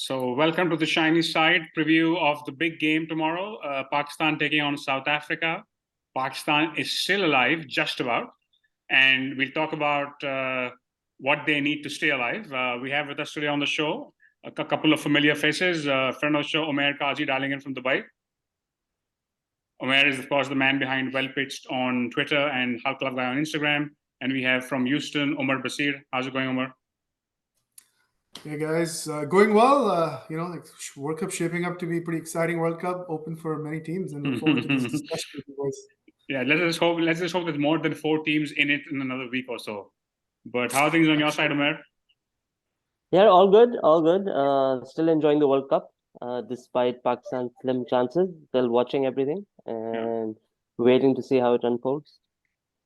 So welcome to the shiny side preview of the big game tomorrow. Pakistan taking on South Africa. Pakistan is still alive, just about. And we'll talk about what they need to stay alive. We have with us today on the show a couple of familiar faces. Friend of the show, Omer Qazi, dialing in from Dubai. Omer is, of course, the man behind Well Pitched on Twitter and Hulk Club Guy on Instagram. And we have from Houston, Omer Basir. How's it going, Omer? Hey guys, going well. World Cup shaping up to be a pretty exciting World Cup, open for many teams, and look forward to this discussion with you boys. Yeah, let's just hope there's more than 4 teams in it in another week or so. But how are things on your side, Omer? Yeah, all good, all good. Still enjoying the World Cup, despite Pakistan's slim chances. Still watching everything and waiting to see how it unfolds.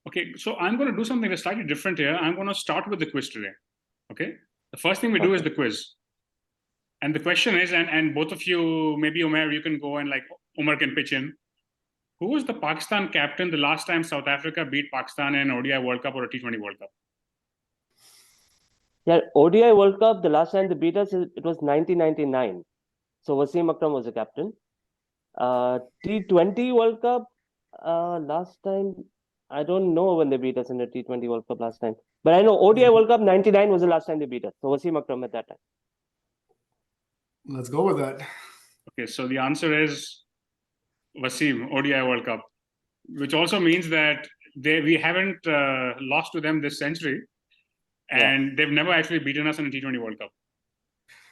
Okay, so I'm going to do something that's slightly different here. I'm going to start with the quiz today. Okay, the first thing we do is the quiz. And the question is, and both of you, maybe Omer, you can go and Omer can pitch in. Who was the Pakistan captain the last time South Africa beat Pakistan in an ODI World Cup or a T20 World Cup? Yeah, ODI World Cup, the last time they beat us, it was 1999. So Wasim Akram was the captain. T20 World Cup, last time, I don't know when they beat us in the T20 World Cup last time. But I know ODI World Cup 99 was the last time they beat us. So Wasim Akram at that time. Let's go with that. Okay, so the answer is Wasim, ODI World Cup, which also means that we haven't lost to them this century, and they've never actually beaten us in a T20 World Cup.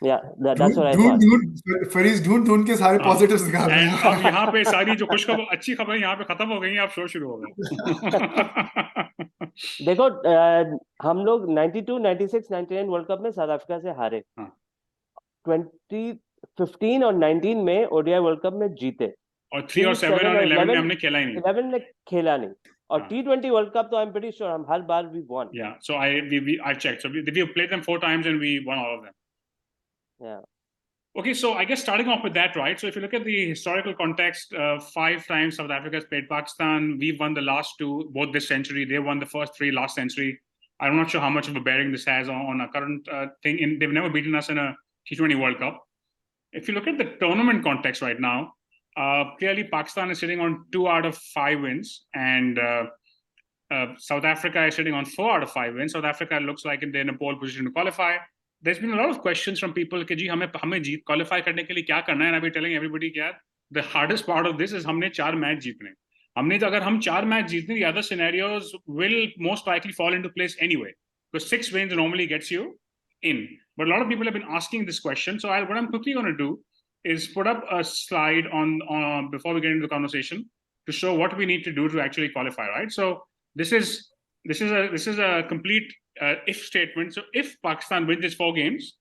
Yeah, that's what I thought. फरीज ढूंढ के सारे positives निकाल रहे हैं. अब यहाँ पे सारी जो खुश खबर अच्छी खबर यहाँ पे खत्म हो गई हैं, अब शो शुरू हो गया. देखो हम लोग 92, 96, 99 वर्ल्ड कप में साउथ अफ्रीका से हारे. 2015 और 19 में ओडीआई वर्ल्ड कप में जीते. और 3 और 7 और 11 में हमने खेला ही नहीं. 11 में खेला नहीं. और T20 वर्ल्ड कप तो आई एम प्रीटी श्योर हम हर बार we won. Yeah, so I checked. So we played them 4 times and we won all of them. Yeah. Okay, so I guess starting off with that, right? So if you look at the historical context, 5 times South Africa has played Pakistan. We've won the last 2, both this century. They won the first 3 last century. I'm not sure how much of a bearing this has on our current thing. They've never beaten us in a T20 World Cup. If you look at the tournament context right now, clearly Pakistan is sitting on 2 out of 5 wins, and South Africa is sitting on 4 out of 5 wins. South Africa looks like they're in a pole position to qualify. There's been a lot of questions from people कि जी हमें जीत qualify करने के लिए क्या करना है. And I'll be telling everybody that the hardest part of this is हमने 4 match जीतने. अगर हम 4 मैच जीतने, the other scenarios will most likely fall into place anyway, because 6 wins normally gets you in. But a lot of people have been asking this question. So what I'm quickly going to do is put up a slide on before we get into the conversation to show what we need to do to actually qualify, right? So this is a complete if statement. So if Pakistan wins its 4 games,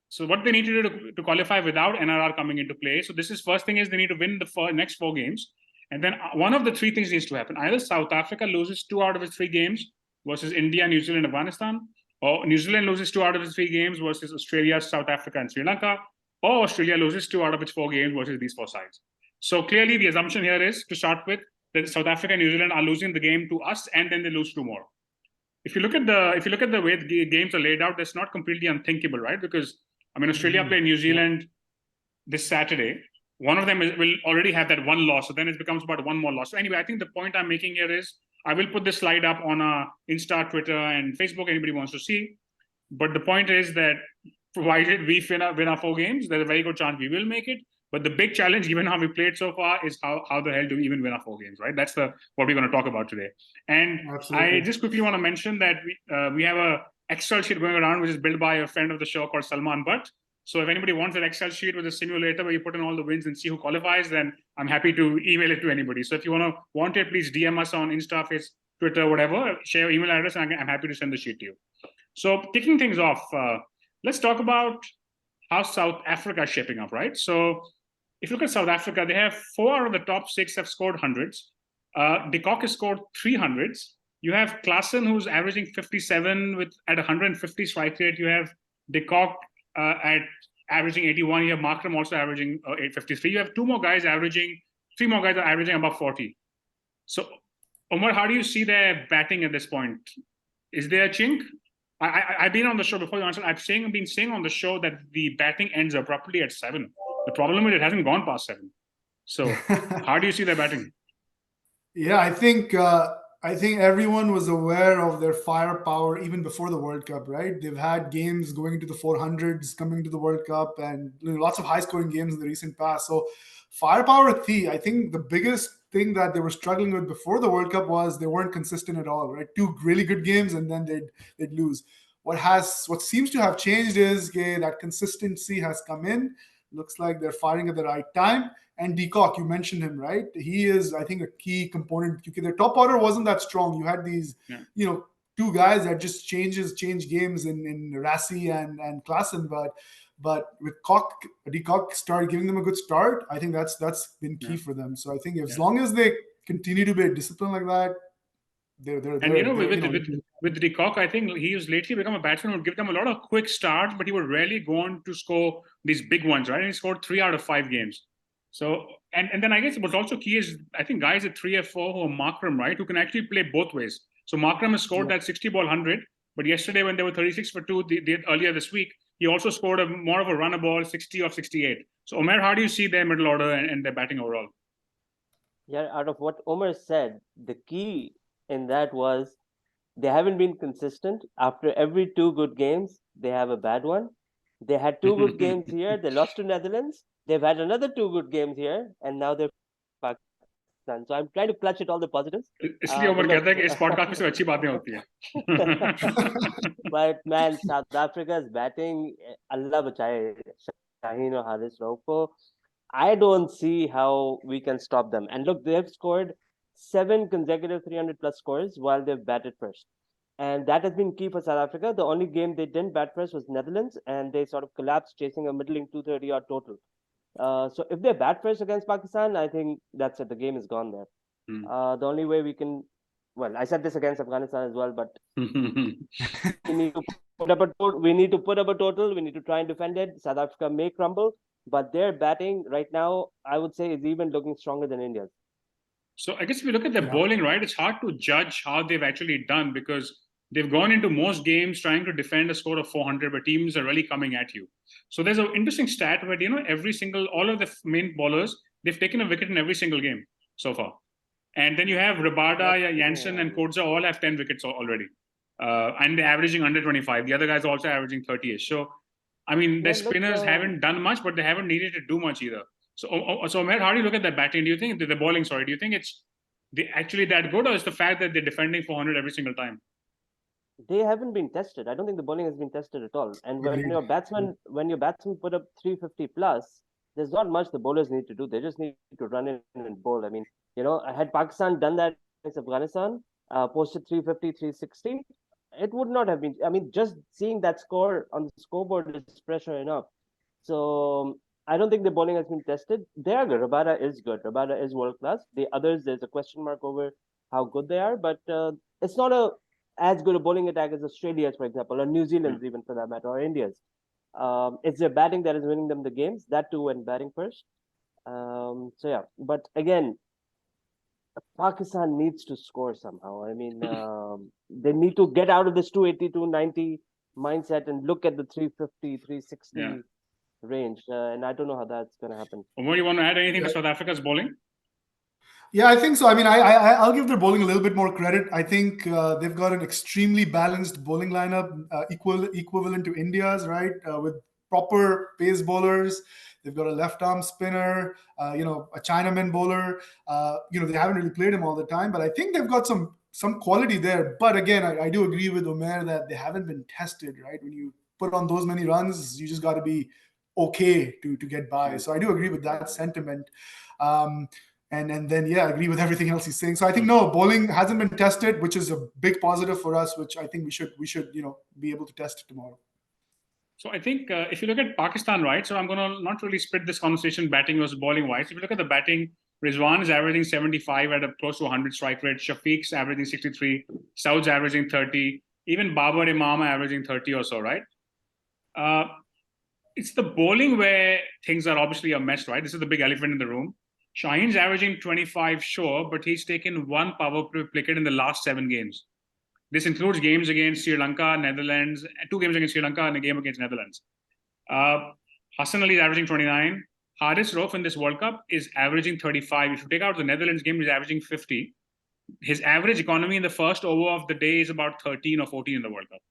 so what they need to do to qualify without NRR coming into play. So this is first thing is they need to win the next 4 games. And then one of the 3 things needs to happen. Either South Africa loses 2 out of its 3 games versus India, New Zealand, Afghanistan, or New Zealand loses 2 out of its 3 games versus Australia, South Africa, and Sri Lanka, or Australia loses 2 out of its 4 games versus these 4 sides. So clearly the assumption here is, to start with, that South Africa and New Zealand are losing the game to us, and then they lose 2 more. If you look at the way the games are laid out, that's not completely unthinkable, right? Because Australia play New Zealand this Saturday. One of them will already have that 1 loss, so then it becomes about 1 more loss. So anyway, I think the point I'm making here is, I will put this slide up on Insta, Twitter, and Facebook. Anybody wants to see. But the point is that provided we win our 4 games, there's a very good chance we will make it. But the big challenge, given how we played so far, is how the hell do we even win our 4 games, right? That's what we're going to talk about today. And absolutely. I just quickly want to mention that we have a Excel sheet going around, which is built by a friend of the show called Salman Butt. So if anybody wants an Excel sheet with a simulator where you put in all the wins and see who qualifies, then I'm happy to email it to anybody. So if you want it, please DM us on Insta, Facebook, Twitter, whatever. Share your email address, and I'm happy to send the sheet to you. So kicking things off, let's talk about how South Africa is shaping up, right? So if you look at South Africa, they have 4 out of the top 6 have scored hundreds. De Kock has scored 3 hundreds. You have Klaassen, who's averaging 57 at 150 strike rate. You have De Kock at averaging 81. You have Markram also averaging 853. You have 3 more guys are averaging above 40. So, Omer, how do you see their batting at this point? Is there a chink? I've been on the show before you answered. Been saying on the show that the batting ends abruptly at 7. The problem is it hasn't gone past 7. So how do you see their batting? Yeah, I think everyone was aware of their firepower even before the World Cup, right? They've had games going into the 400s coming to the World Cup, and lots of high-scoring games in the recent past. So, firepower at the, I think the biggest thing that they were struggling with before the World Cup was they weren't consistent at all, right? 2 really good games and then they'd lose. What seems to have changed is that consistency has come in. Looks like they're firing at the right time. And Deacock, you mentioned him, right? He is, I think, a key component. Their top order wasn't that strong. You had these, 2 guys that just change games in Rassi and Klaassen, but with Deacock started giving them a good start. I think that's been key for them. So I think as long as they continue to be disciplined like that, with Deacock, I think he has lately become a batsman who would give them a lot of quick starts, but he would rarely go on to score these big ones, right? And he scored 3 out of 5 games. So, and then I guess what's also key is, I think guys at 3 or 4 who are Markram, right, who can actually play both ways. So Markram has scored that 60 ball 100, but yesterday when they were 36 for 2, earlier this week, he also scored more of a runner ball, 60 of 68. So Omer, how do you see their middle order and their batting overall? Yeah, out of what Omer said, the key in that was they haven't been consistent. After every 2 good games, they have a bad one. They had 2 good games here. They lost to Netherlands. They've had another 2 good games here, and now they're Pakistan. So I'm trying to clutch at all the positives. इसलिए उमर कहता है कि इस podcast में से अच्छी बातें होती हैं. But man, South Africa's batting, Allah bachaye, Shaheen or Haris Rauf, I don't see how we can stop them. And look, they've scored 7 consecutive 300 plus scores while they've batted first. And that has been key for South Africa. The only game they didn't bat first was Netherlands, and they sort of collapsed, chasing a middling 230 odd total. So if they bat first against Pakistan, I think that's it. The game is gone there. The only way we can, well, I said this against Afghanistan as well, but we need to put up a total. We need to try and defend it. South Africa may crumble, but their batting right now, I would say, is even looking stronger than India's. So I guess if you look at their bowling, right, it's hard to judge how they've actually done, because they've gone into most games trying to defend a score of 400, but teams are really coming at you. So there's an interesting stat where, all of the main bowlers, they've taken a wicket in every single game so far. And then you have Rabada, Jansen, and Kodza all have 10 wickets already. And they're averaging under 25. The other guys are also averaging 30-ish. So, I mean, their spinners haven't done much, but they haven't needed to do much either. So Omer, how do you look at that batting? Do you think the bowling? Sorry, do you think it's actually that good, or is the fact that they're defending 400 every single time? They haven't been tested. I don't think the bowling has been tested at all. And when your batsmen put up 350 plus, there's not much the bowlers need to do. They just need to run in and bowl. I mean, had Pakistan done that against Afghanistan, posted 350, 360, it would not have been. I mean, just seeing that score on the scoreboard is pressure enough. So I don't think the bowling has been tested. They are good. Rabada is good. Rabada is world class. The others, there's a question mark over how good they are, but it's not as good a bowling attack as Australia's, for example, or New Zealand's, even for that matter, or India's. It's their batting that is winning them the games. That too, when batting first. But again, Pakistan needs to score somehow. I mean, they need to get out of this 280, 290 mindset and look at the 350, 360 range. And I don't know how that's going to happen. Omar, you want to add anything to South Africa's bowling? Yeah, I think so. I mean, I'll give their bowling a little bit more credit. I think they've got an extremely balanced bowling lineup, equivalent to India's, right? With proper pace bowlers. They've got a left-arm spinner, a Chinaman bowler. They haven't really played him all the time, but I think they've got some quality there. But again, I do agree with Omer that they haven't been tested, right? When you put on those many runs, you just got to be okay to get by. So I do agree with that sentiment. And then, I agree with everything else he's saying. So I think, no, bowling hasn't been tested, which is a big positive for us, which I think we should be able to test tomorrow. So I think if you look at Pakistan, right, so I'm going to not really split this conversation batting versus bowling wise. If you look at the batting, Rizwan is averaging 75 at a close to 100 strike rate. Shafiq's averaging 63. Saud's averaging 30. Even Babar Imam are averaging 30 or so, right? It's the bowling where things are obviously a mess, right? This is the big elephant in the room. Shaheen's averaging 25, sure, but he's taken 1 power play wicket in the last 7 games. This includes games against Sri Lanka, Netherlands, 2 games against Sri Lanka and a game against Netherlands. Hassan Ali is averaging 29. Haris Rauf in this World Cup is averaging 35. If you take out the Netherlands game, he's averaging 50. His average economy in the first over of the day is about 13 or 14 in the World Cup.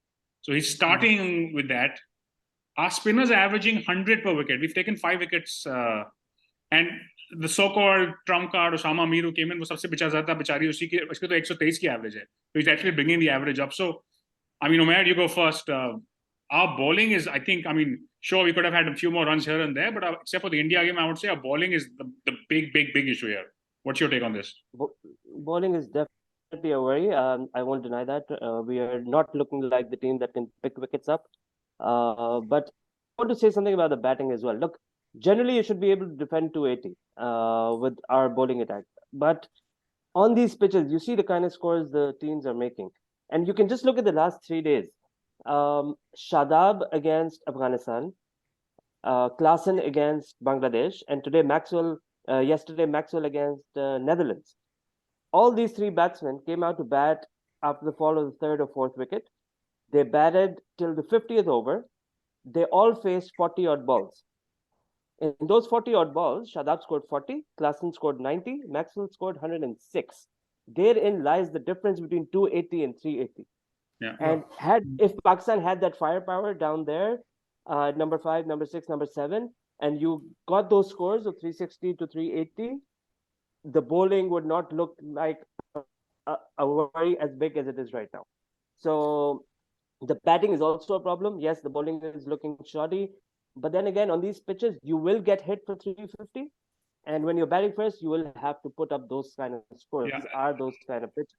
So he's starting with that. Our spinners are averaging 100 per wicket. We've taken 5 wickets. And the so-called trump card, Osama Mir, who came in, वो सबसे बेचारा बेचारी उसकी तो 123 की average है. So he's actually bringing the average up. So, I mean, Umair, you go first. Our bowling is, I think, I mean, sure, we could have had a few more runs here and there, but except for the India game, I would say our bowling is the big issue here. What's your take on this? Bowling is definitely a worry. I won't deny that. We are not looking like the team that can pick wickets up. But I want to say something about the batting as well. Look, generally you should be able to defend 280 with our bowling attack. But on these pitches, you see the kind of scores the teams are making. And you can just look at the last 3 days. Shadab against Afghanistan, Klaassen against Bangladesh, and yesterday Maxwell against Netherlands. All these 3 batsmen came out to bat after the fall of the 3rd or 4th wicket. They batted till the 50th over. They all faced 40-odd balls. In those 40-odd balls, Shadab scored 40, Klaassen scored 90, Maxwell scored 106. Therein lies the difference between 280 and 380. Yeah. And if Pakistan had that firepower down there, number 5, number 6, number 7, and you got those scores of 360 to 380, the bowling would not look like a worry as big as it is right now. So the batting is also a problem. Yes, the bowling is looking shoddy. But then again, on these pitches, you will get hit for 350. And when you're batting first, you will have to put up those kind of scores. Yeah. These are those kind of pitches.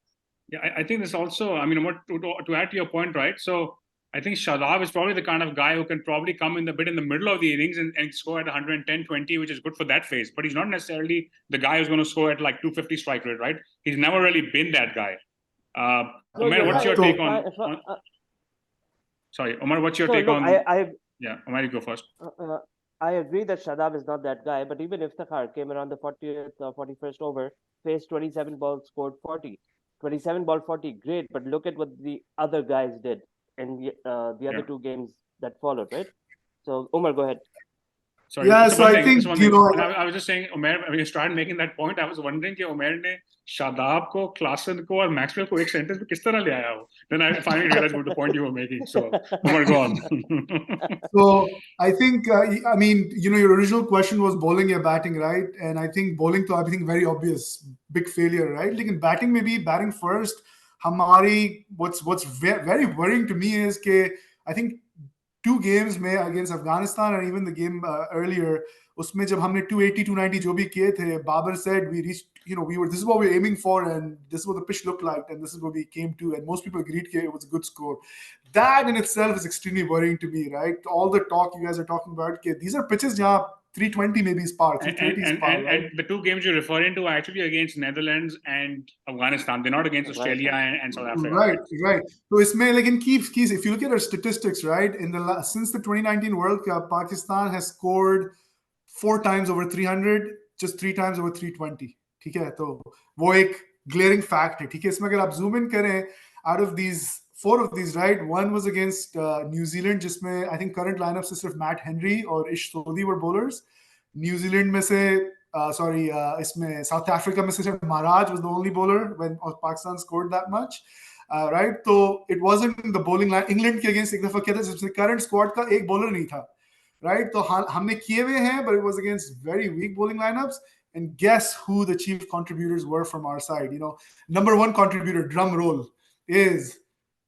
Yeah, I think this also, I mean, to add to your point, right? So I think Shadab is probably the kind of guy who can probably come in the middle of the innings and score at 110, 20, which is good for that phase. But he's not necessarily the guy who's going to score at like 250 strike rate, right? He's never really been that guy. Omer, what's your take on? Sorry, Omer, what's your take on? Yeah, Omer, you go first. I agree that Shadab is not that guy, but even Iftikhar came around the 40th or 41st over, faced 27 balls, scored 40. 27 ball 40, great, but look at what the other guys did in the other 2 games that followed, right? So, Omer, go ahead. Sorry, yeah, so I think, you know... I was just saying, Omer, when you started making that point, I was wondering कि Omer ने Shadab को, Klaassen को और Maxwell को एक sentence में किस तरह ले आया वो? Then I finally realized what the point you were making. So, Omer, go on. So, I think, I mean, you know, your original question was bowling or batting, right? And I think bowling, I think very obvious, big failure, right? Like in batting, maybe batting first, what's very worrying to me is that I think 2 games against Afghanistan and even the game earlier, usme jab humne 280, 290 jo bhi kiye the, Babar said we reached, you know, this is what we were aiming for and this is what the pitch looked like and this is what we came to, and most people agreed that it was a good score. That in itself is extremely worrying to me, right? All the talk you guys are talking about, these are pitches jahan 320 maybe is par, 330 is par, right? And the 2 games you're referring to are actually against Netherlands and Afghanistan. They're not against Australia and South Africa. Right. So isme, like in keys, if you look at our statistics, right, since the 2019 World Cup, Pakistan has scored 4 times over 300, just 3 times over 320. ठीक है, तो वो एक glaring fact है. ठीक है, इसमें अगर आप zoom in करें, out of these 4 of these, right, 1 was against New Zealand, जिसमें I think current lineup से सिर्फ Matt Henry और Ish Sodhi were bowlers. New Zealand में से इसमें South Africa में से सिर्फ Maharaj was the only bowler when Pakistan scored that much. Right, so it wasn't in the bowling line. England के against एक दफा किया था जिसमें current squad का एक bowler नहीं था. Right, तो हमने किए हुए हैं, but it was against very weak bowling lineups. And guess who the chief contributors were from our side? You know, number 1 contributor, drum roll, is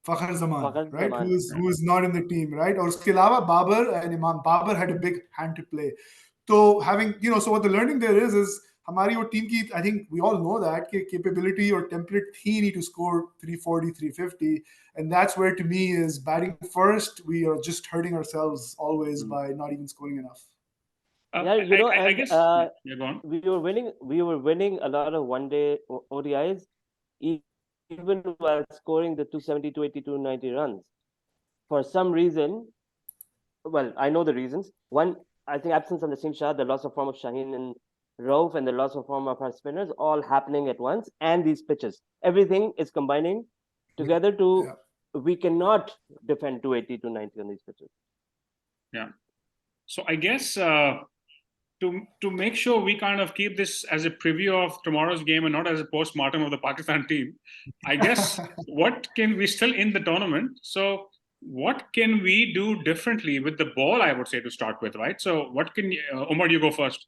Fakhar Zaman, right? Who is not in the team, right? Or uske alawa Babar and Imam Babar had a big hand to play. So having, you know, so what the learning there is hamari wo team ki, I think we all know that capability or template he need to score 340, 350. And that's where to me is batting first. We are just hurting ourselves always by not even scoring enough. Yeah, you know, I guess we were winning a lot of one-day ODIs, even while scoring the 270, 280, 290 runs. For some reason, well, I know the reasons. One, I think absence of Naseem Shah, the loss of form of Shaheen and Rauf, and the loss of form of our spinners, all happening at once, and these pitches. Everything is combining together we cannot defend 280 to 90 on these pitches. Yeah. So I guess to make sure we kind of keep this as a preview of tomorrow's game and not as a post-mortem of the Pakistan team, I guess we're still in the tournament. So what can we do differently with the ball, I would say, to start with, right? So what can Omar, you go first.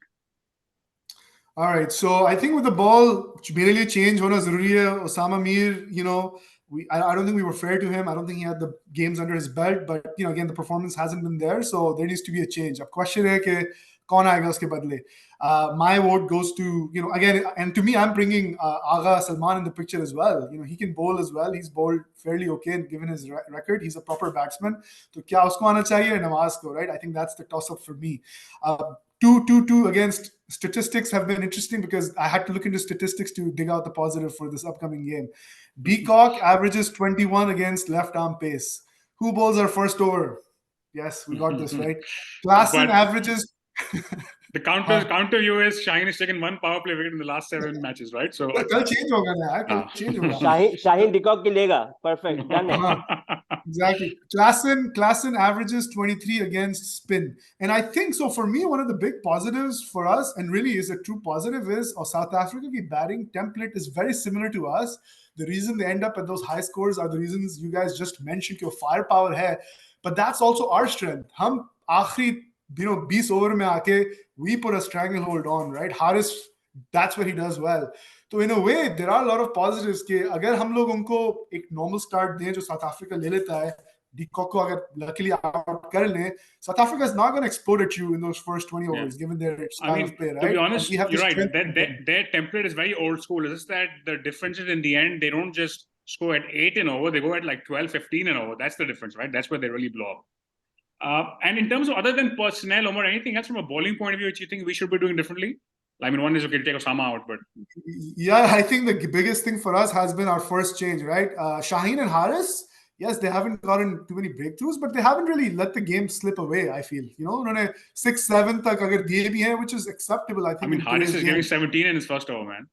All right. So I think with the ball, merely change hona zaruri hai. Osama Mir, I don't think we were fair to him. I don't think he had the games under his belt. But, again, the performance hasn't been there. So there needs to be a change. Ab question hai ke kaun aayega uske badle. My vote goes to, again, and to me, I'm bringing Agha Salman in the picture as well. He can bowl as well. He's bowled fairly okay given his record. He's a proper batsman. So kya usko aana chahiye? Nawaz ko, right? I think that's the toss-up for me. 2-2-2 against statistics have been interesting because I had to look into statistics to dig out the positive for this upcoming game. De Kock averages 21 against left arm pace. Who bowls our first over? Yes, we got this right. Klassen averages. The counter view is Shaheen has taken 1 power play wicket in the last 7 matches, right? So kal change hoga na, kal change hoga. Shaheen De Kock ki lega. Perfect. Done it. Exactly. Klassen averages 23 against spin. And I think so for me, one of the big positives for us, and really is a true positive, is South Africa ki batting template is very similar to us. The reason they end up at those high scores are the reasons you guys just mentioned, your firepower hai. But that's also our strength. Hum aakhri 20 over mein aake, we put a stranglehold on, right? Haris, that's what he does well. So in a way, there are a lot of positives कि अगर हम लोग उनको एक normal start दें जो South Africa ले लेता है, De Kock को अगर luckily out कर लें, South Africa is not going to explode at you in those first 20 overs, given their style of play, right? To be honest, you're right. Their template is very old school. It's just that the difference is in the end, they don't just score at 8 an over, they go at like 12, 15 an over. That's the difference, right? That's where they really blow up. And in terms of other than personnel, Omar, anything else from a bowling point of view which you think we should be doing differently? I mean, one is okay to take Osama out, but yeah, I think the biggest thing for us has been our first change, right? Shaheen and Haris, yes, they haven't gotten too many breakthroughs, but they haven't really let the game slip away. I feel, उन्होंने 6-7 तक अगर दिए भी हैं, which is acceptable. I think. I mean, Haris is giving 17 in his first over, man.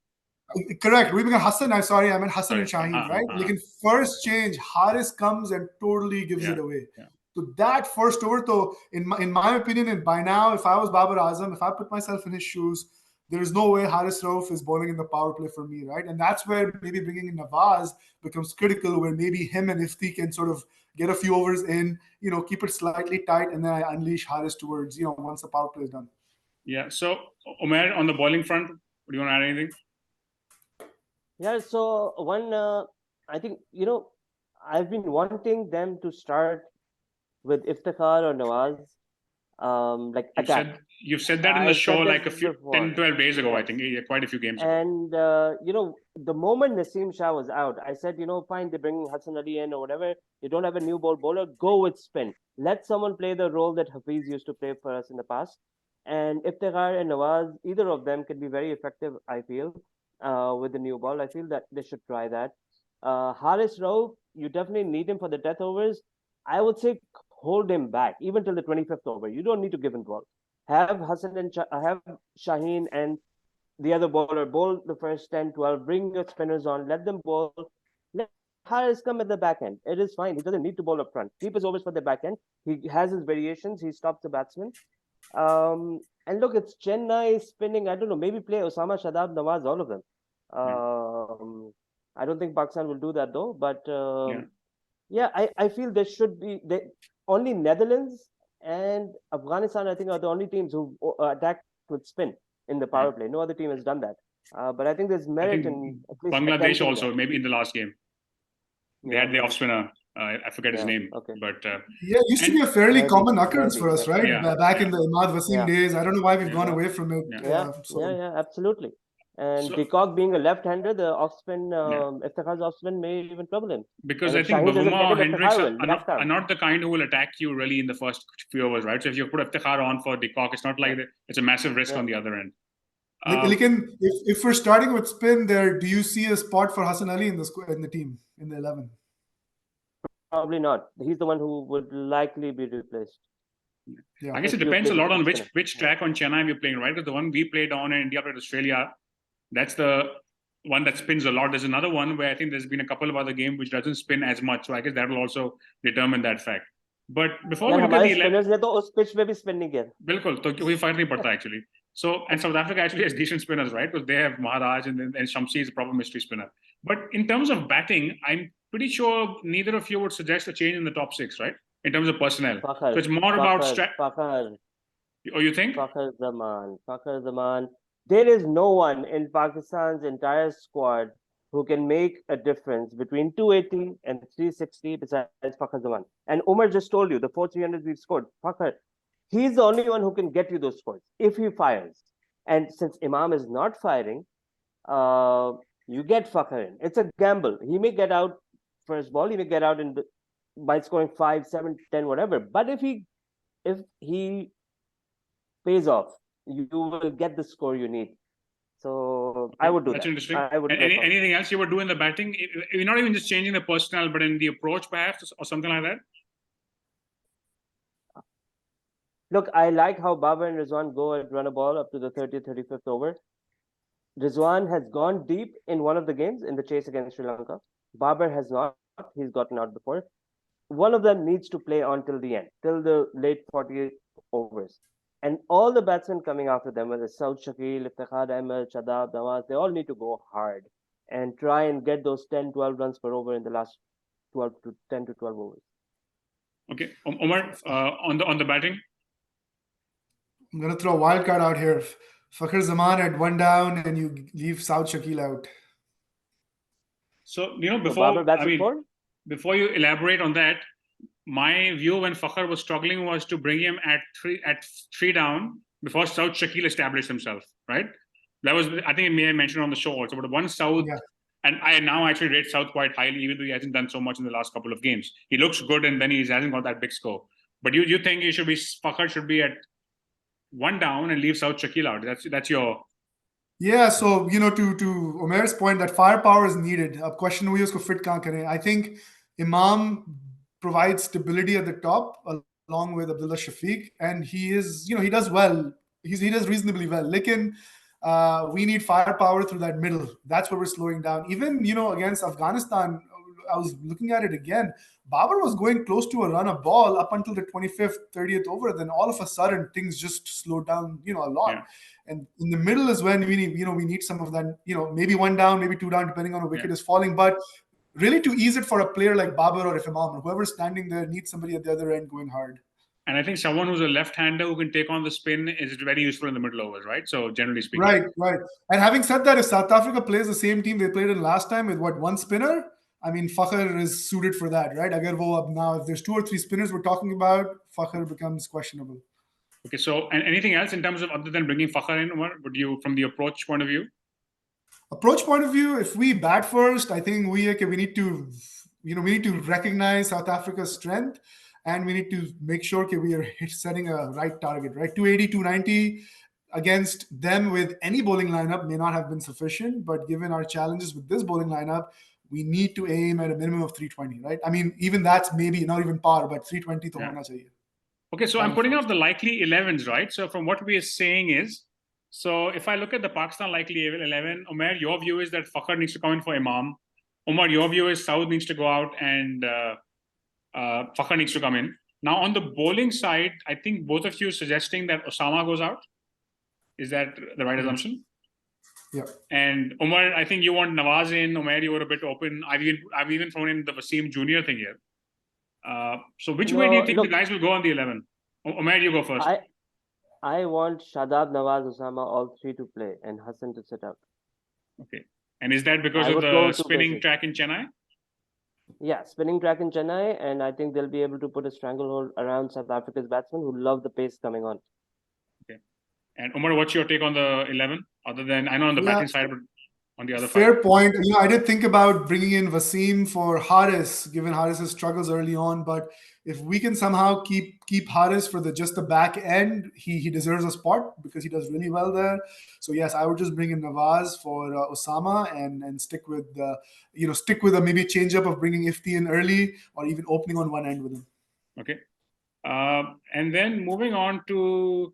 Correct. We began Hassan. I meant Hassan and Shaheen, right? Like in first change, Haris comes and totally gives it away. Yeah. So that first over, though, in my opinion, and by now, if I was Babar Azam, if I put myself in his shoes, there is no way Haris Rauf is bowling in the power play for me, right? And that's where maybe bringing in Nawaz becomes critical, where maybe him and Ifti can sort of get a few overs in, keep it slightly tight, and then I unleash Haris towards, once the power play is done. Yeah. So, Omer, on the bowling front, do you want to add anything? Yeah. So, one, I think, I've been wanting them to start with Iftikhar or Nawaz. You've said that in the show like a few 10-12 days ago. Yes. I think quite a few games ago. And the moment Naseem Shah was out, I said, fine, they're bringing Hassan Ali in or whatever, you don't have a new ball bowler, go with spin, let someone play the role that Hafiz used to play for us in the past. And Iftikhar and Nawaz, either of them can be very effective, I feel, with the new ball. I feel that they should try that. Haris Rauf, you definitely need him for the death overs. I would say hold him back even till the 25th over. You don't need to give him ball. Have Hassan and have Shaheen and the other bowler bowl the first 10, 12. Bring your spinners on. Let them bowl. Let Haris come at the back end. It is fine. He doesn't need to bowl up front. Keep his overs for the back end. He has his variations. He stops the batsman. And look, it's Chennai spinning. I don't know. Maybe play Osama, Shadab, Nawaz, all of them. I don't think Pakistan will do that though. But yeah, I feel there should be only Netherlands and Afghanistan, I think, are the only teams who attack with spin in the power play. No other team has done that. But I think there's merit in at least Bangladesh also, maybe in the last game. They had the off spinner. I forget his name. Okay. But it used to be a fairly common occurrence for us, right? Back in the Imad Wasim days. I don't know why we've gone away from it. Yeah, absolutely. And De Kock being a left-hander, the off-spin, Iftikhar's off-spin may even trouble him. Because I think Bavuma or Hendricks are not the kind who will attack you really in the first few overs, right? So if you put Iftikhar on for De Kock, it's not like it's a massive risk on the other end. If we're starting with spin there, do you see a spot for Hassan Ali in the team, in the 11? Probably not. He's the one who would likely be replaced. Yeah. I guess it depends a lot on which track on Chennai we're playing, right? Because the one we played on in India played Australia, that's the one that spins a lot. There's another one where I think there's been a couple of other games which doesn't spin as much. So I guess that will also determine that fact. But before we look at the spinners ने तो उस pitch पे भी spin नहीं किया. बिल्कुल, तो कोई फर्क नहीं पड़ता actually. So, and South Africa actually has decent spinners, right? Because they have Maharaj and Shamsi is a proper mystery spinner. But in terms of batting, I'm pretty sure neither of you would suggest a change in the top six, right? In terms of personnel. Fakhar, so it's more about Fakhar. Oh, you think? Fakhar Zaman. There is no one in Pakistan's entire squad who can make a difference between 280 and 360 besides Fakhar Zaman. And Umar just told you the 4-300 we've scored. Fakhar, he's the only one who can get you those scores if he fires. And since Imam is not firing, you get Fakhar in. It's a gamble. He may get out first ball. He may get out by scoring 5, 7, 10, whatever. But if he pays off, you will get the score you need. So I would do that. That's interesting. I would anything else you would do in the batting? You're not even just changing the personnel, but in the approach perhaps or something like that? Look, I like how Babar and Rizwan go and run a ball up to the 30th, 35th over. Rizwan has gone deep in one of the games in the chase against Sri Lanka. Babar has not. He's gotten out before. One of them needs to play on till the end, till the late 48 overs. And all the batsmen coming after them, whether it's Saud Shakil, Iftikhar Ahmed, Shadab, Nawaz, they all need to go hard and try and get those 10, 12 runs per over in the last 10 to 12 overs. Okay. Omar, on the batting? I'm going to throw a wild card out here. Fakhar Zaman at one down and you leave Saud Shakil out. So, before you elaborate on that, my view when Fakhar was struggling was to bring him at three down before Saud Shakil established himself, right? That was, I think, I may have mentioned on the show also, but one Saud, and I now actually rate Saud quite highly, even though he hasn't done so much in the last couple of games. He looks good and then he hasn't got that big score. But you think Fakhar should be at one down and leave Saud Shakil out? That's your... Yeah, so, to Omer's point, that firepower is needed. Ab question hui usko fit kahan kare. I think Imam provides stability at the top along with Abdullah Shafiq, and he is, he does well. He does reasonably well. Lekin, we need firepower through that middle. That's where we're slowing down. Even, against Afghanistan, I was looking at it again. Babar was going close to a run of ball up until the 25th, 30th over. Then all of a sudden, things just slowed down, a lot. Yeah. And in the middle is when we need some of that, maybe one down, maybe two down, depending on a wicket is falling. But really to ease it for a player like Babar or Imam or whoever's standing there needs somebody at the other end going hard. And I think someone who's a left-hander who can take on the spin is very useful in the middle overs, right? So generally speaking. Right. And having said that, if South Africa plays the same team they played in last time with one spinner, I mean, Fakhar is suited for that, right? Now, if there's 2 or 3 spinners we're talking about, Fakhar becomes questionable. Okay, so and anything else in terms of other than bringing Fakhar in, Umar, would you, from the approach point of view? Approach point of view, if we bat first, I think we need to recognize South Africa's strength, and we need to make sure we are setting a right target, right? 280, 290 against them with any bowling lineup may not have been sufficient, but given our challenges with this bowling lineup, we need to aim at a minimum of 320, right? I mean, even that's maybe not even par, but 320 to hona chahiye. Okay, so I'm putting out the likely 11s, right? So from what we are saying is, so if I look at the Pakistan likely 11, Omer, your view is that Fakhar needs to come in for Imam. Umar, your view is Saud needs to go out and Fakhar needs to come in. Now on the bowling side, I think both of you suggesting that Osama goes out. Is that the right assumption? Yeah. And Umar, I think you want Nawaz in. Omer, you were a bit open. I've even thrown in the Wasim Junior thing here. So which way do you think the guys will go on the 11? Omer, you go first. I want Shadab, Nawaz, Osama, all 3 to play and Hassan to sit out. Okay. And is that because of the spinning track in Chennai? Yeah, spinning track in Chennai, and I think they'll be able to put a stranglehold around South Africa's batsmen who love the pace coming on. Okay. And Umar, what's your take on the 11? Other than, I know on the batting side, but on the other Fair point. I did think about bringing in Wasim for Haris, given Haris's struggles early on. But if we can somehow keep Haris for just the back end, he deserves a spot because he does really well there. So yes, I would just bring in Nawaz for Osama and stick with a maybe change up of bringing Ifti in early or even opening on one end with him. Okay. And then moving on to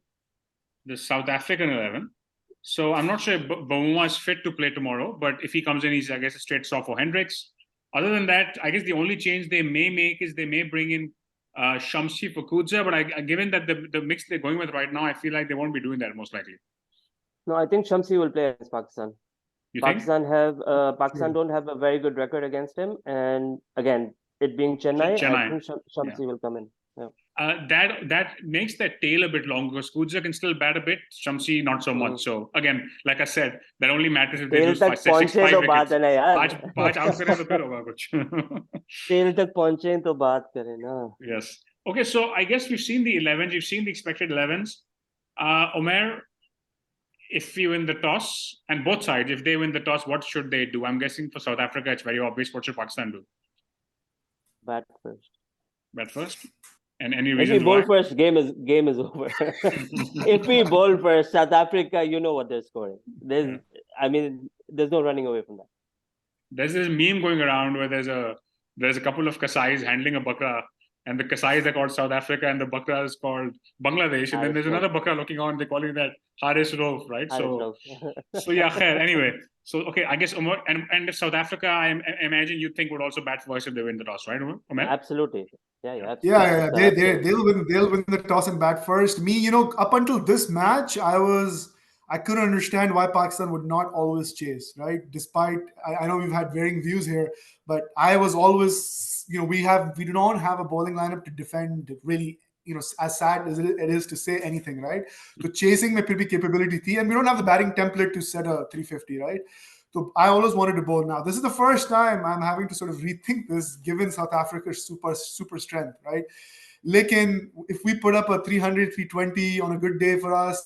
the South African 11. So I'm not sure if Bavuma is fit to play tomorrow, but if he comes in, he's, I guess, a straight swap for Hendricks. Other than that, I guess the only change they may make is they may bring in Shamsi for Kudza, but given that the mix they're going with right now, I feel like they won't be doing that most likely. No, I think Shamsi will play against Pakistan. You Pakistan think? Pakistan don't have a very good record against him, and again, it being Chennai, I think Shamsi will come in. Yeah. That makes that tail a bit longer. Kudza can still bat a bit, Shamsi not so much. So again, like I said, that only matters if they lose 5 wickets. पांच out करें तो फिर होगा कुछ. Tail तक पहुंचे तो बात करें ना. Yes. Okay, so I guess we've seen the 11s, we've seen the expected 11s. Omer, if you win the toss, and both sides, if they win the toss, what should they do? I'm guessing for South Africa, it's very obvious. What should Pakistan do? Bat first. Bat first? And any reason? If we bowl first, game is over. If we bowl first, South Africa, you know what they're scoring. There's no running away from that. There's this meme going around where there's a couple of Kasais handling a bakra, and the Kasais are called South Africa, and the bakra is called Bangladesh, and then there's another bakra looking on. They're calling that Haris Rove, right? So yeah, khair. Anyway, so okay, I guess Omer, and if South Africa, I imagine you think would also bat first if they win the toss, right, Omer? Absolutely. Yeah. They'll win the toss and bat first. Me, up until this match, I couldn't understand why Pakistan would not always chase, right? Despite, I know we've had varying views here, but I was always, we do not have a bowling lineup to defend really, as sad as it is to say anything, right? So chasing may be capability thi, and we don't have the batting template to set a 350, right? So I always wanted to bowl. Now, this is the first time I'm having to sort of rethink this, given South Africa's super strength, right? Lekin, if we put up a 300, 320 on a good day for us,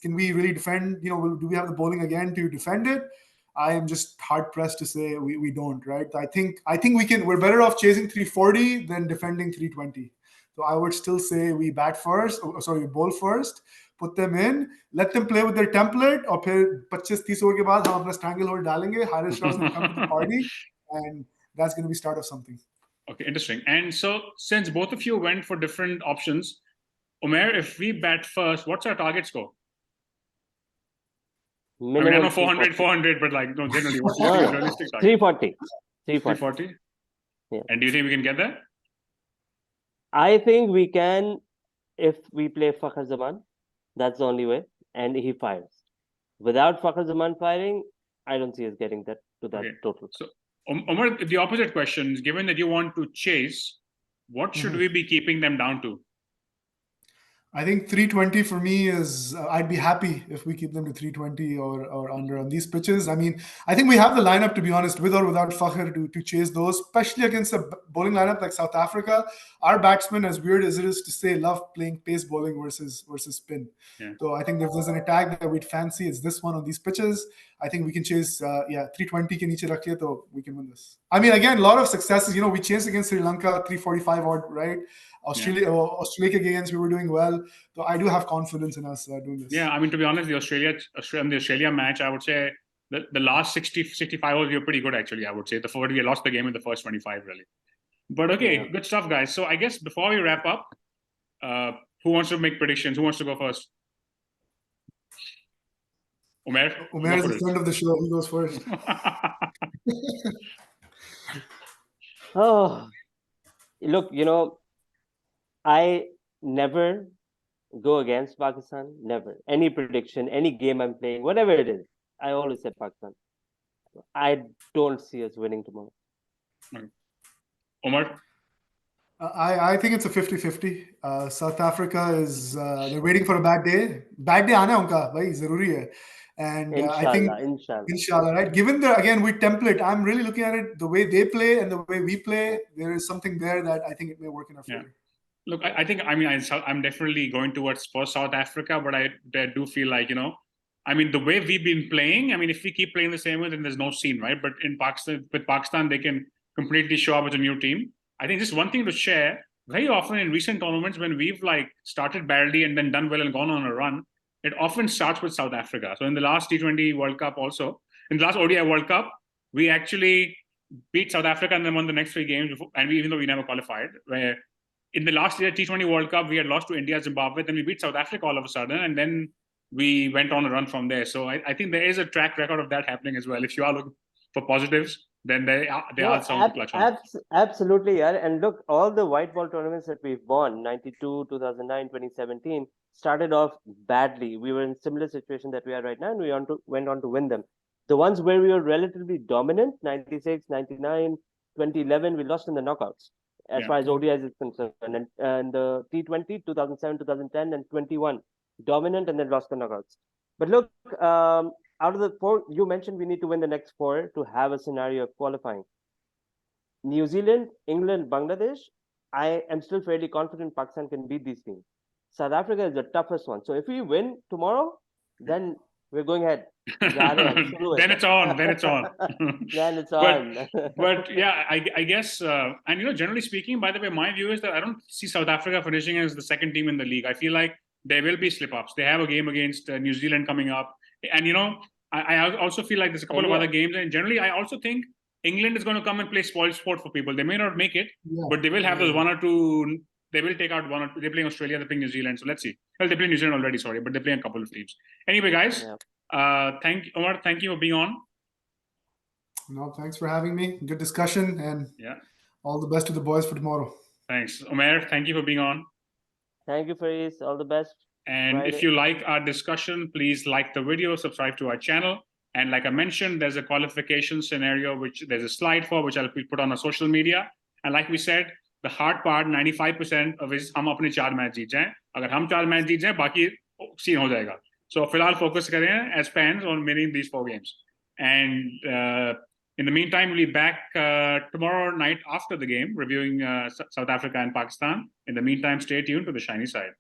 can we really defend? Do we have the bowling again to defend it? I am just hard pressed to say we don't, right? I think we can. We're better off chasing 340 than defending 320. So I would still say we we bowl first, put them in, let them play with their template, और फिर 25-30 over के बाद हम अपना stranglehold डालेंगे. Haris Shah will come to the party, and that's going to be start of something. Okay, interesting. And so, since both of you went for different options, Omer, if we bat first, what's our target score? Minimum I know 400, but generally, what's the realistic target? 340. 340? Yeah. And do you think we can get that? I think we can if we play Fakhar Zaman. That's the only way. And he fires. Without Fakhar Zaman firing, I don't see us getting that total. So, Omer, the opposite question is, given that you want to chase, what should we be keeping them down to? I think 320 for me is, I'd be happy if we keep them to 320 or under on these pitches. I think we have the lineup, to be honest, with or without Fakhar to chase those, especially against a bowling lineup like South Africa. Our batsmen, as weird as it is to say, love playing pace bowling versus spin. Yeah. So I think if there's an attack that we'd fancy, it's this one on these pitches. I think we can chase, 320 ke niche rakhiye, so we can win this. Again, a lot of successes. We chased against Sri Lanka 345 odd, right? Australia games, we were doing well. So I do have confidence in us doing this. Yeah, to be honest, the Australia match, I would say the last 65 overs, we were pretty good, actually, I would say. We lost the game in the first 25, really. But okay, good stuff, guys. So I guess before we wrap up, who wants to make predictions? Who wants to go first? Omer is the friend of the show. He goes first. Look, I never go against Pakistan. Never. Any prediction, any game I'm playing, whatever it is, I always say Pakistan. I don't see us winning tomorrow. Omer? I think it's a 50-50. South Africa is they're waiting for a bad day. Bad day aana unka, bhai, zaruri hai. And I think inshallah, right? Given we template, I'm really looking at it the way they play and the way we play. There is something there that I think it may work in our favor. Yeah. Look, I think I'm definitely going towards for South Africa, but I do feel like the way we've been playing. If we keep playing the same way, then there's no scene, right? But with Pakistan, they can completely show up with a new team. I think just one thing to share. Very often in recent tournaments, when we've started badly and then done well and gone on a run, it often starts with South Africa. So in the last T20 World Cup, also in the last ODI World Cup, we actually beat South Africa and then won the next 3 games. Even though we never qualified, where in the last year T20 World Cup, we had lost to India, Zimbabwe, then we beat South Africa all of a sudden, and then we went on a run from there. So I think there is a track record of that happening as well. If you are looking for positives, then they are some to clutch on. Absolutely, yeah. And look, all the white ball tournaments that we've won, 92, 2009, 2017, started off badly. We were in similar situation that we are right now, and we went on to win them. The ones where we were relatively dominant, 96, 99, 2011, we lost in the knockouts as far as ODIs is concerned. And the T20, 2007, 2010, and 21, dominant and then lost the knockouts. But look, out of the four, you mentioned we need to win the next four to have a scenario of qualifying. New Zealand, England, Bangladesh, I am still fairly confident Pakistan can beat these teams. South Africa is the toughest one. So if we win tomorrow, then we're going ahead. Then it's on. Then it's on. Then it's on. But yeah, I guess, and generally speaking, by the way, my view is that I don't see South Africa finishing as the second team in the league. I feel like there will be slip-ups. They have a game against New Zealand coming up. And, I also feel like there's a couple of other games. And generally, I also think England is going to come and play spoil sport for people. They may not make it, but they will have those one or two. They will take out one or two. They're playing Australia, they're playing New Zealand. So let's see. Well, they play New Zealand already, sorry, but they're playing a couple of teams. Anyway, guys, thank you, Omer. Thank you for being on. No, thanks for having me. Good discussion, and all the best to the boys for tomorrow. Thanks, Omer. Thank you for being on. Thank you, Fariz. All the best. And if you like our discussion, please like the video, subscribe to our channel. And like I mentioned, there's a qualification scenario, which there's a slide for, which I'll put on our social media. And like we said, the hard part, 95% of is हम अपने 4 match जीत जाएं. अगर हम 4 match जीत जाएं, बाकी scene हो जाएगा. So फिलहाल focus करें as fans on winning these 4 games. And in the meantime, we'll be back tomorrow night after the game, reviewing South Africa and Pakistan. In the meantime, stay tuned to the shiny side.